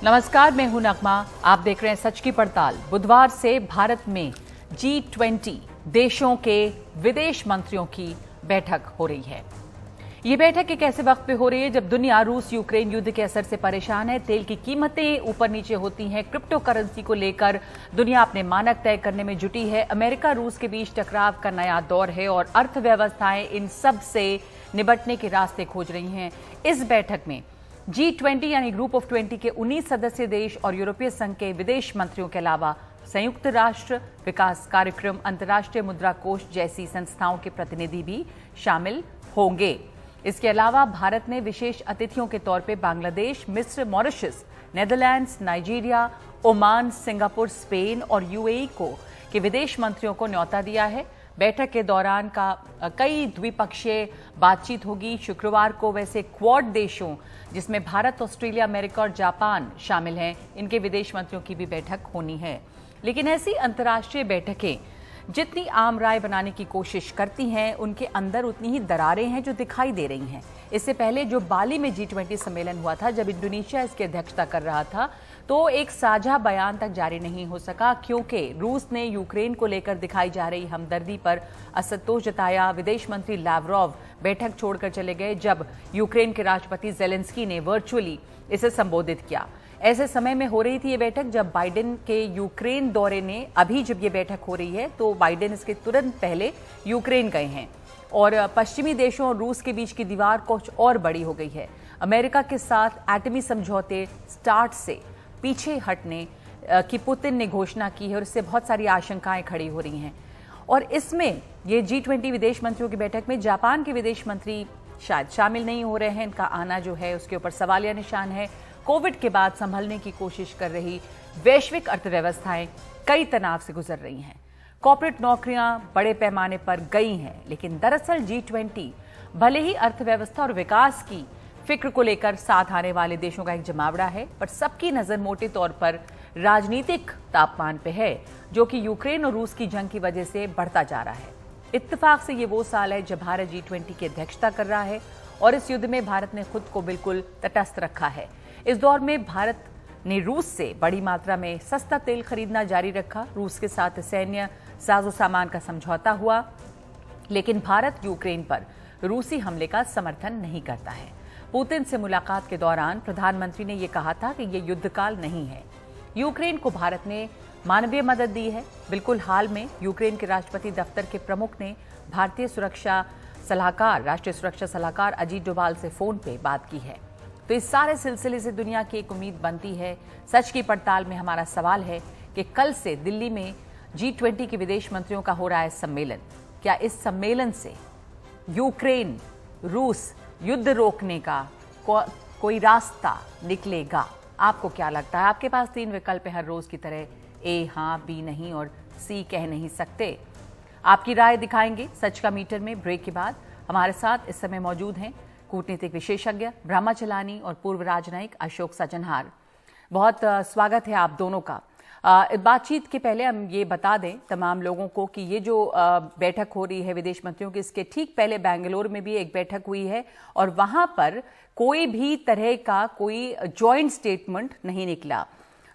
नमस्कार, मैं हूं नगमा। आप देख रहे हैं सच की पड़ताल। बुधवार से भारत में G20 देशों के विदेश मंत्रियों की बैठक हो रही है। ये बैठक एक ऐसे वक्त पे हो रही है जब दुनिया रूस यूक्रेन युद्ध के असर से परेशान है। तेल की कीमतें ऊपर नीचे होती हैं। क्रिप्टो करेंसी को लेकर दुनिया अपने मानक तय करने में जुटी है। अमेरिका रूस के बीच टकराव का नया दौर है और अर्थव्यवस्थाएं इन सब से निपटने के रास्ते खोज रही हैं। इस बैठक में G20 यानी ग्रुप ऑफ 20 के 19 सदस्य देश और यूरोपीय संघ के विदेश मंत्रियों के अलावा संयुक्त राष्ट्र विकास कार्यक्रम, अंतर्राष्ट्रीय मुद्रा कोष जैसी संस्थाओं के प्रतिनिधि भी शामिल होंगे। इसके अलावा भारत ने विशेष अतिथियों के तौर पे बांग्लादेश, मिस्र, Mauritius, Netherlands, Nigeria, Oman, Singapore, Spain और यूएई के विदेश मंत्रियों को न्योता दिया है। बैठक के दौरान कई द्विपक्षीय बातचीत होगी। शुक्रवार को वैसे क्वाड देशों जिसमें भारत, ऑस्ट्रेलिया, अमेरिका और जापान शामिल हैं, इनके विदेश मंत्रियों की भी बैठक होनी है। लेकिन ऐसी अंतर्राष्ट्रीय बैठकें जितनी आम राय बनाने की कोशिश करती हैं, उनके अंदर उतनी ही दरारें हैं जो दिखाई दे रही हैं। इससे पहले जो बाली में G20 सम्मेलन हुआ था, जब इंडोनेशिया इसकी अध्यक्षता कर रहा था, तो एक साझा बयान तक जारी नहीं हो सका क्योंकि रूस ने यूक्रेन को लेकर दिखाई जा रही हमदर्दी पर असंतोष जताया। विदेश मंत्री लावरोव बैठक छोड़कर चले गए जब यूक्रेन के राष्ट्रपति जेलेंस्की ने वर्चुअली इसे संबोधित किया। ऐसे समय में हो रही थी ये बैठक जब बाइडेन के यूक्रेन दौरे ने, अभी जब ये बैठक हो रही है तो बाइडेन इसके तुरंत पहले यूक्रेन गए हैं और पश्चिमी देशों और रूस के बीच की दीवार कुछ और बड़ी हो गई है। अमेरिका के साथ एटमी समझौते स्टार्ट से पीछे हटने की पुतिन ने घोषणा की है और इससे बहुत सारी आशंकाएं खड़ी हो रही हैं। और इसमें ये G20 विदेश मंत्रियों की बैठक में जापान के विदेश मंत्री शायद शामिल नहीं हो रहे हैं। इनका आना जो है उसके ऊपर सवालिया निशान है। कोविड के बाद संभलने की कोशिश कर रही वैश्विक अर्थव्यवस्थाएं कई तनाव से गुजर रही हैं। कॉर्पोरेट नौकरियां बड़े पैमाने पर गई हैं, लेकिन दरअसल G20 भले ही अर्थव्यवस्था और विकास की फिक्र को लेकर साथ आने वाले देशों का एक जमावड़ा है, पर सबकी नजर मोटे तौर पर राजनीतिक तापमान पे है जो कि यूक्रेन और रूस की जंग की वजह से बढ़ता जा रहा है। इत्तेफाक से ये वो साल है जब भारत G20 की अध्यक्षता कर रहा है और इस युद्ध में भारत ने खुद को बिल्कुल तटस्थ रखा है। इस दौर में भारत ने रूस से बड़ी मात्रा में सस्ता तेल खरीदना जारी रखा। रूस के साथ सैन्य साजो सामान का समझौता हुआ, लेकिन भारत यूक्रेन पर रूसी हमले का समर्थन नहीं करता है। पुतिन से मुलाकात के दौरान प्रधानमंत्री ने यह कहा था कि यह युद्धकाल नहीं है। यूक्रेन को भारत ने मानवीय मदद दी है। बिल्कुल हाल में यूक्रेन के राष्ट्रपति दफ्तर के प्रमुख ने भारतीय राष्ट्रीय सुरक्षा सलाहकार अजीत डोभाल से फोन पे बात की है। तो इस सारे सिलसिले से दुनिया की एक उम्मीद बनती है। सच की पड़ताल में हमारा सवाल है कि कल से दिल्ली में G20 के विदेश मंत्रियों का हो रहा है सम्मेलन। क्या इस सम्मेलन से यूक्रेन रूस युद्ध रोकने का कोई रास्ता निकलेगा? आपको क्या लगता है? आपके पास 3 विकल्प है हर रोज की तरह, A हाँ, B नहीं और C कह नहीं सकते। आपकी राय दिखाएंगे सच का मीटर में। ब्रेक के बाद हमारे साथ इस समय मौजूद हैं कूटनीतिक विशेषज्ञ ब्रह्मा चलानी और पूर्व राजनयिक अशोक सजनहार। बहुत स्वागत है आप दोनों का। बातचीत के पहले हम ये बता दें तमाम लोगों को कि ये जो बैठक हो रही है विदेश मंत्रियों की, इसके ठीक पहले बेंगलुरु में भी एक बैठक हुई है और वहां पर कोई भी तरह का कोई जॉइंट स्टेटमेंट नहीं निकला।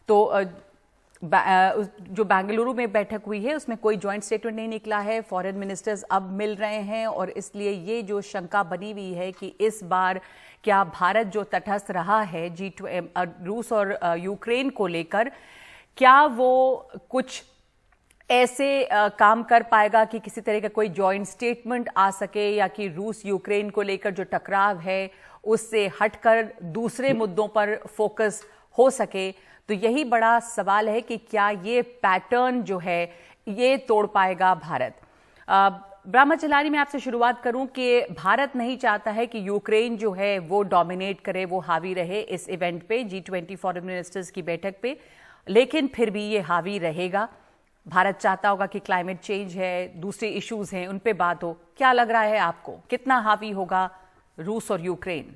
तो जो बेंगलुरु में बैठक हुई है उसमें कोई जॉइंट स्टेटमेंट नहीं निकला है। फॉरेन मिनिस्टर्स अब मिल रहे हैं और इसलिए ये जो शंका बनी हुई है कि इस बार क्या भारत जो तटस्थ रहा है रूस और यूक्रेन को लेकर, क्या वो कुछ ऐसे काम कर पाएगा कि किसी तरह का कोई जॉइंट स्टेटमेंट आ सके या कि रूस यूक्रेन को लेकर जो टकराव है उससे हटकर दूसरे मुद्दों पर फोकस हो सके। तो यही बड़ा सवाल है कि क्या ये पैटर्न जो है ये तोड़ पाएगा भारत। ब्रह्मा चलानी, मैं आपसे शुरुआत करूं कि भारत नहीं चाहता है कि यूक्रेन जो है वो डोमिनेट करे, वो हावी रहे इस इवेंट पे, G20 फॉरेन मिनिस्टर्स की बैठक पे, लेकिन फिर भी ये हावी रहेगा। भारत चाहता होगा कि क्लाइमेट चेंज है, दूसरे इश्यूज हैं, उन पे बात हो। क्या लग रहा है आपको, कितना हावी होगा रूस और यूक्रेन?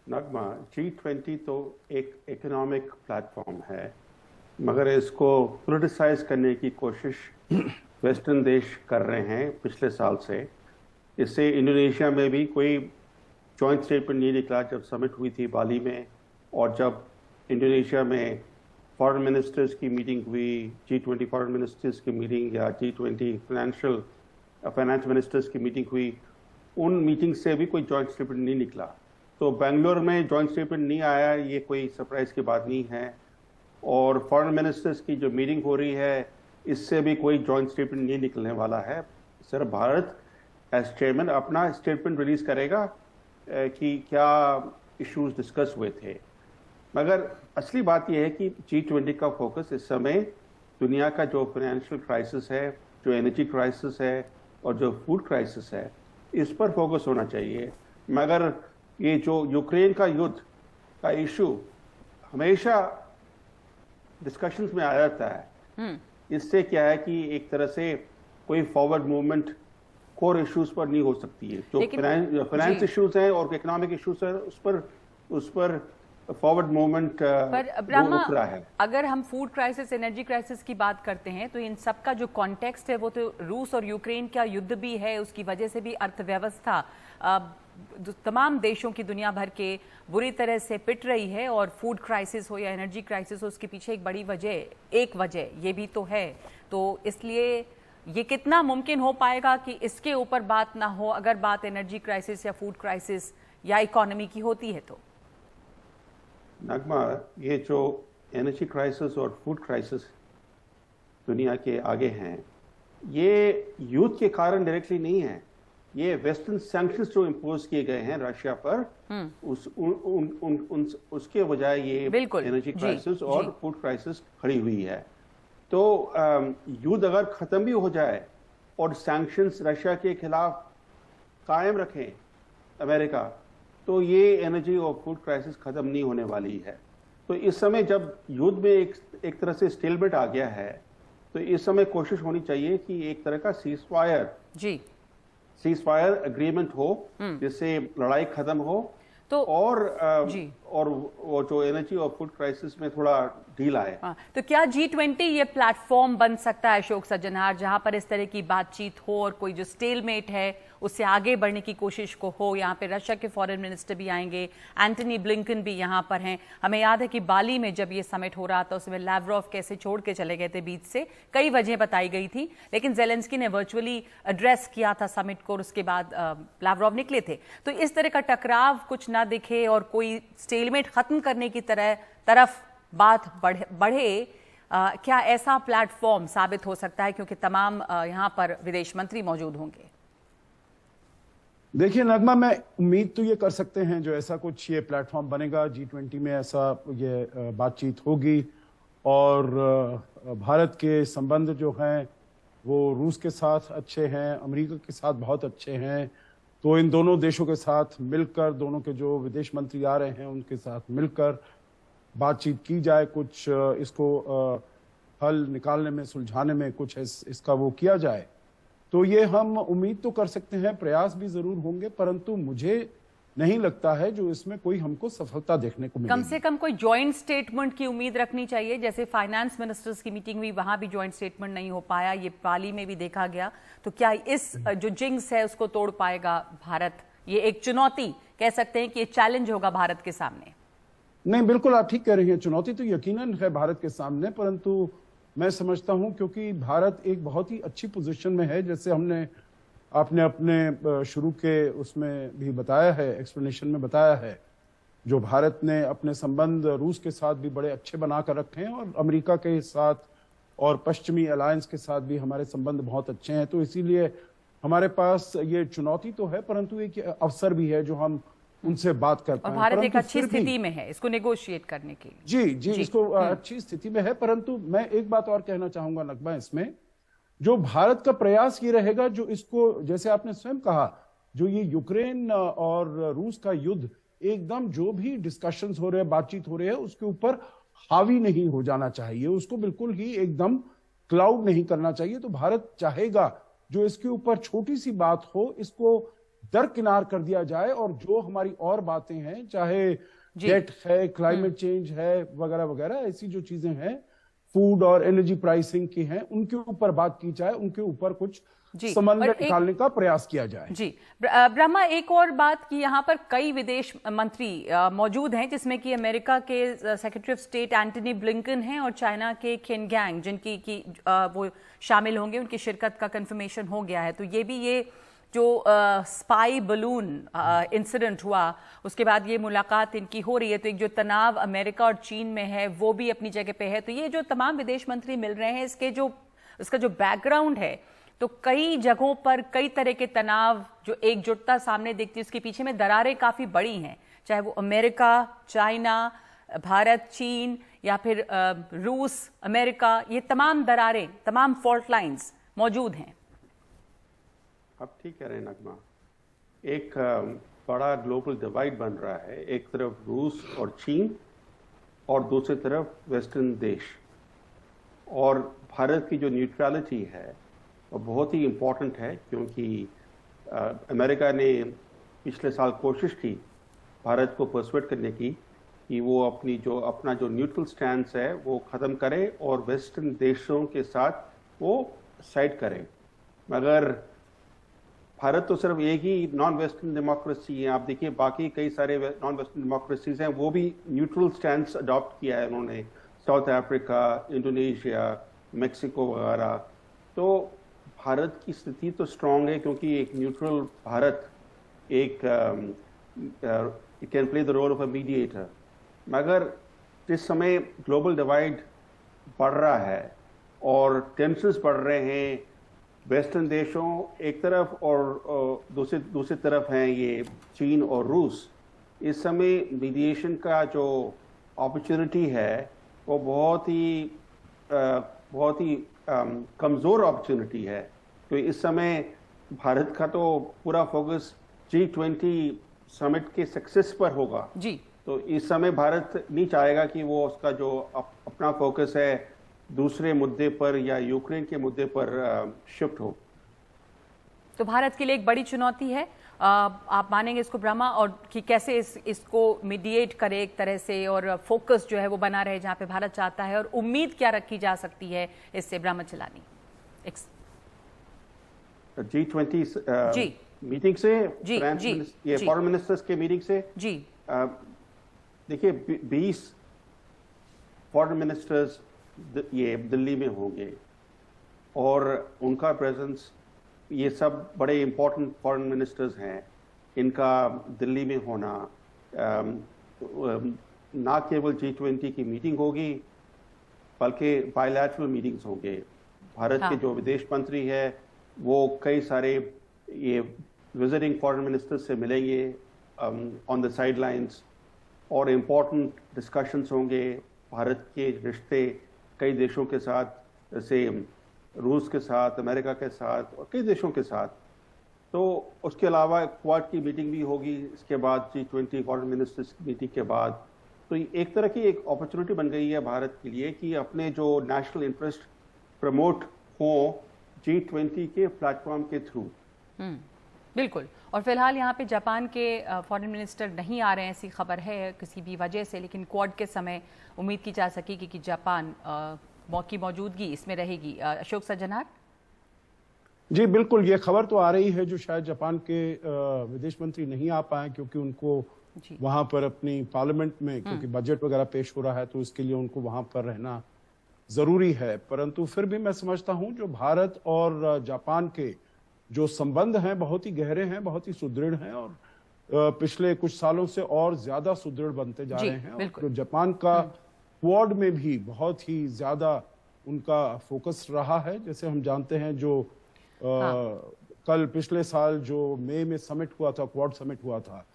नगमा, G20 तो एक इकोनॉमिक प्लेटफॉर्म है, मगर इसको पोलिटिसाइज करने की कोशिश वेस्टर्न देश कर रहे हैं पिछले साल से। इससे इंडोनेशिया में भी कोई जॉइंट स्टेटमेंट नहीं निकला जब समिट हुई थी बाली में। और जब इंडोनेशिया में फॉरेन मिनिस्टर्स की मीटिंग हुई, G20 फॉरेन मिनिस्टर्स की मीटिंग या G20 फाइनेंस मिनिस्टर्स की मीटिंग हुई, उन मीटिंग से भी कोई जॉइंट स्टेटमेंट नहीं निकला। तो बेंगलोर में जॉइंट स्टेटमेंट नहीं आया, ये कोई सरप्राइज की बात नहीं है। और फॉरेन मिनिस्टर्स की जो मीटिंग हो रही है, इससे भी कोई जॉइंट स्टेटमेंट नहीं निकलने वाला है। सिर्फ भारत एज चेयरमैन अपना स्टेटमेंट रिलीज करेगा कि क्या इश्यूज डिस्कस हुए थे। मगर असली बात यह है कि G20 का फोकस इस समय दुनिया का जो फाइनेंशियल क्राइसिस है, जो एनर्जी क्राइसिस है और जो फूड क्राइसिस है, इस पर फोकस होना चाहिए। मगर ये जो यूक्रेन का युद्ध का इशू हमेशा डिस्कशंस में आ जाता है। इससे क्या है कि एक तरह से कोई फॉरवर्ड मूवमेंट कोर इश्यूज पर नहीं हो सकती है। जो फाइनेंस इश्यूज हैं और इकोनॉमिक इश्यूज हैं, उस पर फॉरवर्ड मूवमेंट रुक रहा है। अगर हम फूड क्राइसिस, एनर्जी क्राइसिस की बात करते हैं तो इन सब का जो कॉन्टेक्स्ट है वो तो रूस और यूक्रेन का युद्ध भी है। उसकी वजह से भी अर्थव्यवस्था तमाम देशों की दुनिया भर के बुरी तरह से पिट रही है। और फूड क्राइसिस हो या एनर्जी क्राइसिस हो, उसके पीछे एक बड़ी एक वजह ये भी तो है। तो इसलिए ये कितना मुमकिन हो पाएगा कि इसके ऊपर बात ना हो, अगर बात एनर्जी क्राइसिस या फूड क्राइसिस या इकोनॉमी की होती है तो? नगमा, ये जो एनर्जी क्राइसिस और फूड क्राइसिस दुनिया के आगे हैं, ये युद्ध के कारण डायरेक्टली नहीं है। ये वेस्टर्न सैंक्शंस जो इम्पोज किए गए हैं रशिया पर, उसके बजाय ये एनर्जी क्राइसिस और फूड क्राइसिस खड़ी हुई है। तो युद्ध अगर खत्म भी हो जाए और सैंक्शंस रशिया के खिलाफ कायम रखें अमेरिका, तो ये एनर्जी और फूड क्राइसिस खत्म नहीं होने वाली है। तो इस समय जब युद्ध में एक तरह से स्टेलमेट आ गया है, तो इस समय कोशिश होनी चाहिए कि एक तरह का सीज फायर एग्रीमेंट हो, जिससे लड़ाई खत्म हो। तो और वो जो एनर्जी और फूड क्राइसिस में थोड़ा ढील आए। तो क्या G20 ये प्लेटफॉर्म बन सकता है अशोक सज्जनहार, जहां पर इस तरह की बातचीत हो और कोई जो स्टेलमेट है उससे आगे बढ़ने की कोशिश को हो? यहाँ पे रशिया के फॉरेन मिनिस्टर भी आएंगे, एंटनी ब्लिंकन भी यहाँ पर हैं। हमें याद है कि बाली में जब ये समिट हो रहा था उसमें लैवरोव कैसे छोड़ के चले गए थे बीच से, कई वजह बताई गई थी, लेकिन जेलेंस्की ने वर्चुअली एड्रेस किया था समिट को और उसके बाद लैवरोव निकले थे। तो इस तरह का टकराव कुछ ना दिखे और कोई स्टेलमेट खत्म करने की तरफ बात बढ़े, क्या ऐसा प्लेटफॉर्म साबित हो सकता है, क्योंकि तमाम यहाँ पर विदेश मंत्री मौजूद होंगे? देखिए नगमा, मैं उम्मीद तो ये कर सकते हैं जो ऐसा कुछ ये प्लेटफॉर्म बनेगा, G20 में ऐसा ये बातचीत होगी और भारत के संबंध जो हैं वो रूस के साथ अच्छे हैं, अमेरिका के साथ बहुत अच्छे हैं। तो इन दोनों देशों के साथ मिलकर, दोनों के जो विदेश मंत्री आ रहे हैं उनके साथ मिलकर बातचीत की जाए, कुछ इसको हल निकालने में, सुलझाने में कुछ इसका वो किया जाए। तो ये हम उम्मीद तो कर सकते हैं, प्रयास भी जरूर होंगे, परंतु मुझे नहीं लगता है जो इसमें कोई हमको सफलता देखने को मिलेगी। कम से कम कोई जॉइंट स्टेटमेंट की उम्मीद रखनी चाहिए। जैसे फाइनेंस मिनिस्टर्स की मीटिंग हुई, वहां भी जॉइंट स्टेटमेंट नहीं हो पाया, ये पाली में भी देखा गया। तो क्या इस जो जिंक्स है उसको तोड़ पाएगा भारत? ये एक चुनौती कह सकते हैं कि ये चैलेंज होगा भारत के सामने। नहीं, बिल्कुल आप ठीक कह रही हैं, चुनौती तो यकीनन है भारत के सामने, परंतु मैं समझता हूं क्योंकि भारत एक बहुत ही अच्छी पोजीशन में है, जैसे आपने अपने शुरू के उसमें भी बताया है, एक्सप्लेनेशन में बताया है, जो भारत ने अपने संबंध रूस के साथ भी बड़े अच्छे बनाकर रखे हैं और अमेरिका के साथ और पश्चिमी अलायंस के साथ भी हमारे संबंध बहुत अच्छे हैं। तो इसीलिए हमारे पास ये चुनौती तो है, परंतु एक अवसर भी है जो हम उनसे बात कर पाएं। और भारत एक अच्छी स्थिति में है इसको नेगोशिएट करने के लिए। जी, इसको अच्छी स्थिति में है, परंतु मैं एक बात और कहना चाहूंगा नगमा, इसमें जो भारत का प्रयास ये रहेगा, जो इसको जैसे आपने स्वयं कहा, जो ये यूक्रेन और रूस का युद्ध, एकदम जो भी डिस्कशंस हो रहे हैं, बातचीत हो रही है, उसके ऊपर हावी नहीं हो जाना चाहिए, उसको बिल्कुल ही एकदम क्लाउड नहीं करना चाहिए। तो भारत चाहेगा जो इसके ऊपर छोटी सी बात हो, इसको दरकिनार कर दिया जाए और जो हमारी और बातें हैं, चाहे डेट है, क्लाइमेट चेंज है, वगैरह वगैरह, ऐसी जो चीजें हैं, फूड और एनर्जी प्राइसिंग की हैं, उनके ऊपर बात की जाए, उनके ऊपर कुछ समन्वय निकालने का प्रयास किया जाए। जी ब्रह्मा, एक और बात कि यहाँ पर कई विदेश मंत्री मौजूद हैं, जिसमें कि अमेरिका के secretary of state Antony Blinken हैं और चाइना के केन गैंग, जिनकी वो शामिल होंगे, उनकी शिरकत का कंफर्मेशन हो गया है। तो ये जो स्पाई बलून इंसिडेंट हुआ, उसके बाद ये मुलाकात इनकी हो रही है, तो एक जो तनाव अमेरिका और चीन में है वो भी अपनी जगह पे है। तो ये जो तमाम विदेश मंत्री मिल रहे हैं, इसका जो बैकग्राउंड है, तो कई जगहों पर कई तरह के तनाव, जो एकजुटता सामने दिखती है, उसके पीछे में दरारें काफी बड़ी हैं, चाहे वो अमेरिका, चाइना, भारत, चीन या फिर रूस, अमेरिका, ये तमाम दरारें, तमाम फॉल्ट लाइंस मौजूद हैं। आप ठीक कह रहे हैं नगमा, एक बड़ा ग्लोबल डिवाइड बन रहा है, एक तरफ रूस और चीन और दूसरी तरफ वेस्टर्न देश। और भारत की जो न्यूट्रलिटी है वो बहुत ही इम्पोर्टेंट है, क्योंकि अमेरिका ने पिछले साल कोशिश की भारत को पर्सुएट करने की कि वो अपना जो न्यूट्रल स्टैंड है वो ख़त्म करे और वेस्टर्न देशों के साथ वो साइड करे। मगर भारत तो सिर्फ एक ही नॉन वेस्टर्न डेमोक्रेसी है। आप देखिए बाकी कई सारे नॉन वेस्टर्न डेमोक्रेसीज हैं, वो भी न्यूट्रल स्टैंड अडॉप्ट किया है उन्होंने, साउथ अफ्रीका, इंडोनेशिया, मैक्सिको वगैरह। तो भारत की स्थिति तो स्ट्रांग है, क्योंकि एक न्यूट्रल भारत एक can play the role of a mediator. मगर जिस समय ग्लोबल डिवाइड बढ़ रहा है और टेंशंस बढ़ रहे हैं, वेस्टर्न देशों एक तरफ और दूसरी तरफ हैं ये चीन और रूस, इस समय मीडिएशन का जो अपॉर्चुनिटी है वो बहुत ही कमज़ोर अपॉर्चुनिटी है। तो इस समय भारत का तो पूरा फोकस G20 समिट के सक्सेस पर होगा जी। तो इस समय भारत नहीं चाहेगा कि वो उसका जो अपना फोकस है दूसरे मुद्दे पर या यूक्रेन के मुद्दे पर शिफ्ट हो। तो भारत के लिए एक बड़ी चुनौती है, आप मानेंगे इसको ब्रह्मा, और कि कैसे इसको मीडिएट करे एक तरह से और फोकस जो है वो बना रहे जहां पे भारत चाहता है, और उम्मीद क्या रखी जा सकती है इससे ब्रह्मा चलानी G20 मीटिंग से, ये फॉरेन मिनिस्टर्स के मीटिंग से जी। देखिए 20 फॉरेन मिनिस्टर्स ये दिल्ली में होंगे और उनका प्रेजेंस, ये सब बड़े इंपॉर्टेंट फॉरेन मिनिस्टर्स हैं, इनका दिल्ली में होना, ना केवल G20 की मीटिंग होगी बल्कि बायलैटरल मीटिंग्स होंगे। भारत के जो विदेश मंत्री है वो कई सारे ये विजिटिंग फॉरेन मिनिस्टर्स से मिलेंगे ऑन द साइड लाइन्स, और इम्पोर्टेंट डिस्कशंस होंगे भारत के रिश्ते कई देशों के साथ, जैसे रूस के साथ, अमेरिका के साथ और कई देशों के साथ। तो उसके अलावा क्वाड की मीटिंग भी होगी इसके बाद, G20 फॉरेन मिनिस्टर्स की मीटिंग के बाद। तो एक तरह की एक अपॉर्चुनिटी बन गई है भारत के लिए कि अपने जो नेशनल इंटरेस्ट प्रमोट हो G20 के प्लेटफॉर्म के थ्रू। बिल्कुल। और फिलहाल यहाँ पे जापान के फॉरेन मिनिस्टर नहीं आ रहे हैं, ऐसी खबर है किसी भी वजह से, लेकिन क्वाड के समय उम्मीद की जा सकेगी कि जापान की मौजूदगी इसमें रहेगी। अशोक सज्जनार जी बिल्कुल, ये खबर तो आ रही है जो शायद जापान के विदेश मंत्री नहीं आ पाए क्योंकि उनको वहां पर अपनी पार्लियामेंट में, क्योंकि बजट वगैरह पेश हो रहा है तो इसके लिए उनको वहां पर रहना जरूरी है। परंतु फिर भी मैं समझता हूं जो भारत और जापान के जो संबंध हैं बहुत ही गहरे हैं, बहुत ही सुदृढ़ हैं और पिछले कुछ सालों से और ज्यादा सुदृढ़ बनते जा रहे हैं। और जो जापान का क्वाड में भी बहुत ही ज्यादा उनका फोकस रहा है। जैसे हम जानते हैं जो कल पिछले साल जो मई में समिट हुआ था, क्वाड समिट हुआ था,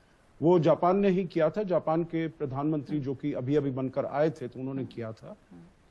वो जापान ने ही किया था। जापान के प्रधानमंत्री जो कि अभी अभी बनकर आए थे तो उन्होंने किया था।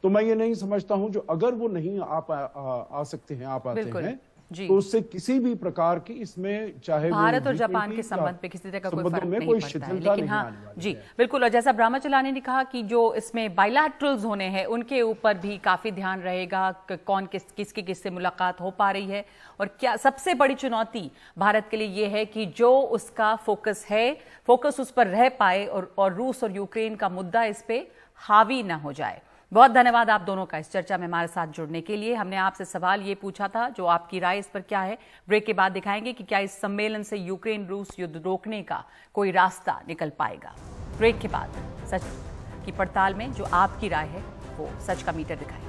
तो मैं ये नहीं समझता हूं जो अगर वो नहीं आ सकते हैं, आ पाते हैं तो उससे किसी भी प्रकार की इसमें चाहे भारत और जापान के संबंध पे किसी तरह का कोई फर्क नहीं पड़ता है। लेकिन हाँ जी बिल्कुल, और जैसा ब्रह्मा चलानी ने कहा कि जो इसमें बायलैटरल्स होने हैं उनके ऊपर भी काफी ध्यान रहेगा, कौन किसकी किससे मुलाकात हो पा रही है, और क्या सबसे बड़ी चुनौती भारत के लिए ये है कि जो उसका फोकस है, फोकस उस पर रह पाए और रूस और यूक्रेन का मुद्दा इस पे हावी ना हो जाए। बहुत धन्यवाद आप दोनों का इस चर्चा में हमारे साथ जुड़ने के लिए। हमने आपसे सवाल ये पूछा था, जो आपकी राय इस पर क्या है। ब्रेक के बाद दिखाएंगे कि क्या इस सम्मेलन से यूक्रेन रूस युद्ध रोकने का कोई रास्ता निकल पाएगा। ब्रेक के बाद सच की पड़ताल में जो आपकी राय है वो सच का मीटर दिखाएंगे।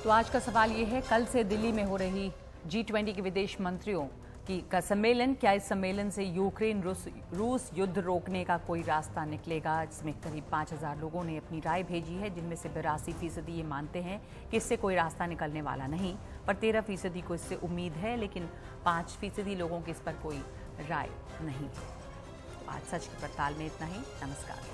तो आज का सवाल ये है, कल से दिल्ली में हो रही G20 के विदेश मंत्रियों का सम्मेलन, क्या इस सम्मेलन से यूक्रेन रूस युद्ध रोकने का कोई रास्ता निकलेगा? इसमें करीब 5000 लोगों ने अपनी राय भेजी है, जिनमें से 82% ये मानते हैं कि इससे कोई रास्ता निकलने वाला नहीं, पर 13% को इससे उम्मीद है, लेकिन 5% लोगों की इस पर कोई राय नहीं है। तो आज सच की पड़ताल में इतना ही। नमस्कार।